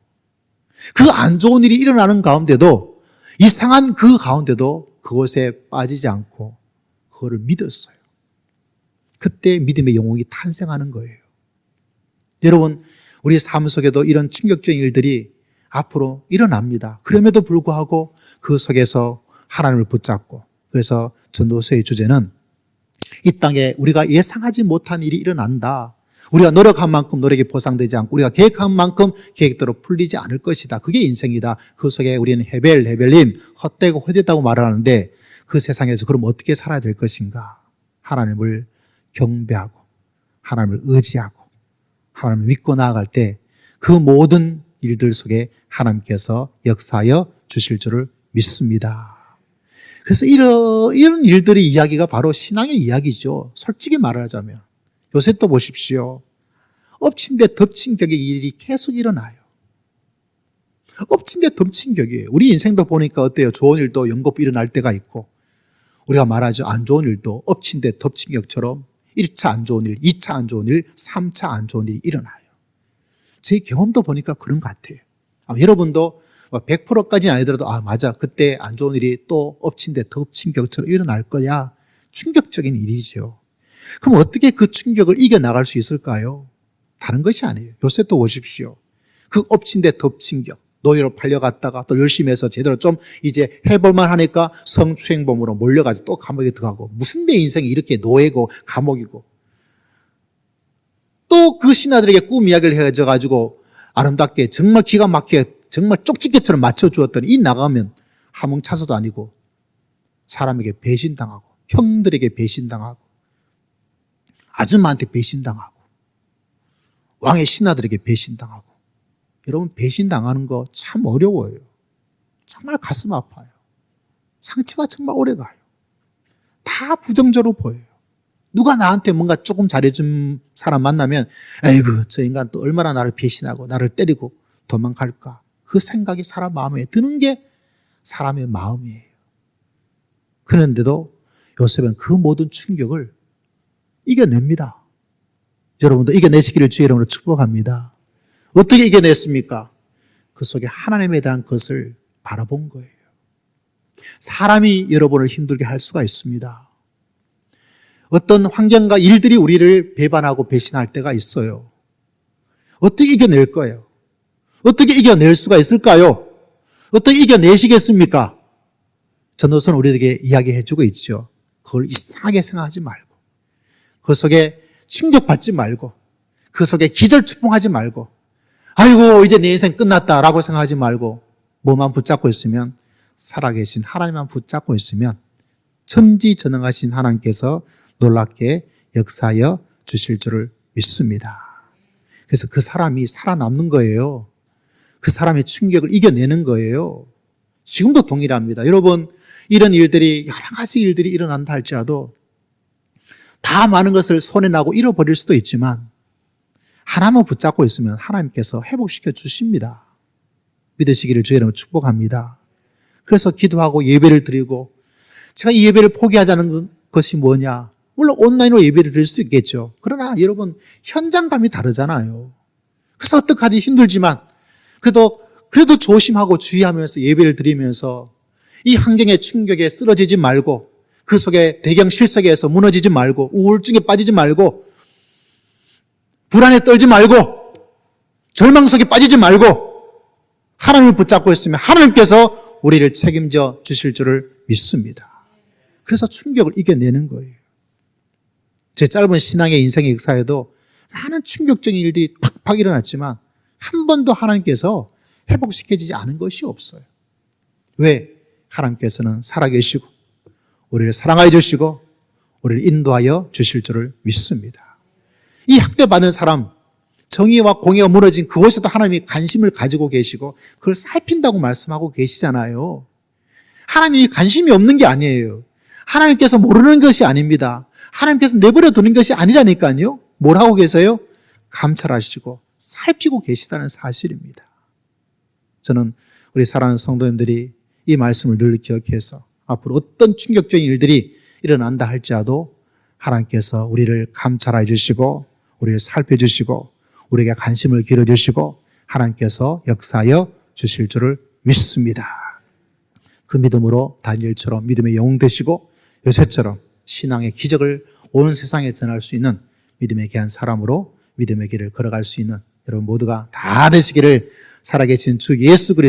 그 안 좋은 일이 일어나는 가운데도 이상한 그 가운데도 그것에 빠지지 않고 그거를 믿었어요. 그때 믿음의 영웅이 탄생하는 거예요. 여러분 우리 삶 속에도 이런 충격적인 일들이 앞으로 일어납니다. 그럼에도 불구하고 그 속에서 하나님을 붙잡고 그래서 전도서의 주제는 이 땅에 우리가 예상하지 못한 일이 일어난다. 우리가 노력한 만큼 노력이 보상되지 않고 우리가 계획한 만큼 계획대로 풀리지 않을 것이다. 그게 인생이다. 그 속에 우리는 헤벨님, 헛되고 헛되다고 말을 하는데 그 세상에서 그럼 어떻게 살아야 될 것인가? 하나님을 경배하고 하나님을 의지하고 하나님을 믿고 나아갈 때 그 모든 일들 속에 하나님께서 역사하여 주실 줄을 믿습니다. 그래서 이런 일들의 이야기가 바로 신앙의 이야기죠. 솔직히 말하자면. 요새 또 보십시오. 엎친 데 덮친 격의 일이 계속 일어나요. 엎친 데 덮친 격이에요. 우리 인생도 보니까 어때요? 좋은 일도 연겁 일어날 때가 있고 우리가 말하죠. 안 좋은 일도 엎친 데 덮친 격처럼 1차 안 좋은 일, 2차 안 좋은 일, 3차 안 좋은 일이 일어나요. 제 경험도 보니까 그런 것 같아요. 여러분도 100%까지는 아니더라도 맞아. 그때 안 좋은 일이 또 엎친 데 덮친 격처럼 일어날 거야. 충격적인 일이죠. 그럼 어떻게 그 충격을 이겨나갈 수 있을까요? 다른 것이 아니에요. 요새 또 보십시오. 그 엎친 데 덮친 격. 노예로 팔려갔다가 또 열심히 해서 제대로 좀 이제 해볼만 하니까 성추행범으로 몰려가지고 또 감옥에 들어가고 무슨 내 인생이 이렇게 노예고 감옥이고 또 그 신하들에게 꿈 이야기를 해줘가지고 아름답게 정말 기가 막히게 정말 쪽집게처럼 맞춰주었더니 이 나가면 하몽차서도 아니고 사람에게 배신당하고 형들에게 배신당하고 아줌마한테 배신당하고 왕의 신하들에게 배신당하고 여러분 배신당하는 거 참 어려워요. 정말 가슴 아파요. 상처가 정말 오래가요. 다 부정적으로 보여요. 누가 나한테 뭔가 조금 잘해준 사람 만나면 에이구 저 인간 또 얼마나 나를 배신하고 나를 때리고 도망갈까. 그 생각이 사람 마음에 드는 게 사람의 마음이에요. 그런데도 요셉은 그 모든 충격을 이겨냅니다. 여러분도 이겨내시기를 주의 이름으로 축복합니다. 어떻게 이겨냈습니까? 그 속에 하나님에 대한 것을 바라본 거예요. 사람이 여러분을 힘들게 할 수가 있습니다. 어떤 환경과 일들이 우리를 배반하고 배신할 때가 있어요. 어떻게 이겨낼 거예요? 어떻게 이겨낼 수가 있을까요? 어떻게 이겨내시겠습니까? 전도서는 우리에게 이야기해주고 있죠. 그걸 이상하게 생각하지 말고 그 속에 충격받지 말고 그 속에 기절초풍하지 말고 아이고 이제 내 인생 끝났다라고 생각하지 말고 뭐만 붙잡고 있으면 살아계신 하나님만 붙잡고 있으면 천지전능하신 하나님께서 놀랍게 역사하여 주실 줄을 믿습니다. 그래서 그 사람이 살아남는 거예요. 그 사람의 충격을 이겨내는 거예요. 지금도 동일합니다. 여러분 이런 일들이 여러 가지 일들이 일어난다 할지라도 다 많은 것을 손해나고 잃어버릴 수도 있지만 하나만 붙잡고 있으면 하나님께서 회복시켜 주십니다. 믿으시기를 주의 이름으로 축복합니다. 그래서 기도하고 예배를 드리고 제가 이 예배를 포기하자는 것이 뭐냐? 물론 온라인으로 예배를 드릴 수 있겠죠. 그러나 여러분 현장감이 다르잖아요. 그래서 어떡하지 힘들지만 그래도 조심하고 주의하면서 예배를 드리면서 이 환경의 충격에 쓰러지지 말고 그 속에 대경 실속에서 무너지지 말고 우울증에 빠지지 말고 불안에 떨지 말고 절망 속에 빠지지 말고 하나님을 붙잡고 있으면 하나님께서 우리를 책임져 주실 줄을 믿습니다. 그래서 충격을 이겨내는 거예요. 제 짧은 신앙의 인생의 역사에도 많은 충격적인 일들이 팍팍 일어났지만 한 번도 하나님께서 회복시켜지지 않은 것이 없어요. 왜? 하나님께서는 살아계시고 우리를 사랑하여 주시고 우리를 인도하여 주실 줄을 믿습니다. 이 학대받은 사람, 정의와 공의가 무너진 그곳에도 하나님이 관심을 가지고 계시고 그걸 살핀다고 말씀하고 계시잖아요. 하나님이 관심이 없는 게 아니에요. 하나님께서 모르는 것이 아닙니다. 하나님께서 내버려 두는 것이 아니라니까요. 뭘 하고 계세요? 감찰하시고 살피고 계시다는 사실입니다. 저는 우리 사랑하는 성도님들이 이 말씀을 늘 기억해서 앞으로 어떤 충격적인 일들이 일어난다 할지라도 하나님께서 우리를 감찰해 주시고 우리를 살펴주시고 우리에게 관심을 기울여주시고 하나님께서 역사하여 주실 줄을 믿습니다. 그 믿음으로 다니엘처럼 믿음의 영웅 되시고 요셉처럼 신앙의 기적을 온 세상에 전할 수 있는 믿음의 귀한 사람으로 믿음의 길을 걸어갈 수 있는 여러분 모두가 다 되시기를 살아계신 주 예수 그리스도